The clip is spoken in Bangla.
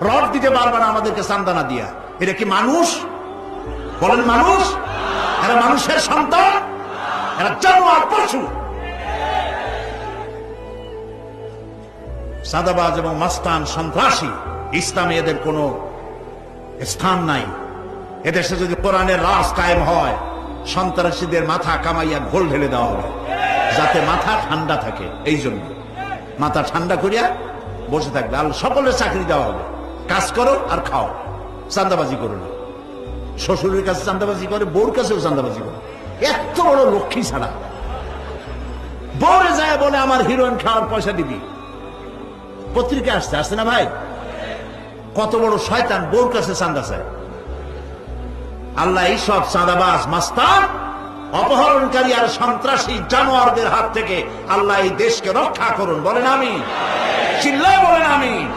রড দিতে পারবে না আমাদেরকে সান্দানা দিয়া। এটা কি মানুষ? বলেন মানুষ? এরা মানুষের সন্তান? এরা জানোয়ার, পশু। সাদাবাজ এবং মাস্তান, সন্ত্রাসী, ইসলামে এদের কোনো স্থান নাই। এদেশে যদি কোরআনের রাজ কায়েম হয়, সন্ত্রাসীদের মাথা কামাইয়া ঘোল ঢেলে দেওয়া হবে, যাতে মাথা ঠান্ডা থাকে। এই জন্য মাথা ঠান্ডা করিয়া বসে থাকবে। আর সকলের চাকরি দেওয়া হবে, কাজ করো আর খাও, চান্দাবাজি করো না। শ্বশুরের কাছে চান্দাবাজি করে, বউর কাছেও চান্দাবাজি করে। এত বড় লক্ষ্মী ছাড়া বউরে যায় বলে আমার হিরোইন খাওয়ার পয়সা দিবি। পত্রিকা আসছে না ভাই? কত বড় শয়তান বউর কাছে চান্দা চায়। আল্লাহ এইসব চাঁদাবাজ, মাস্তান, অপহরণকারী আর সন্ত্রাসী জানোয়ারদের হাত থেকে আল্লাহ এই দেশকে রক্ষা করুন। বলেন আমিন। চিল্লায় বলেন আমিন।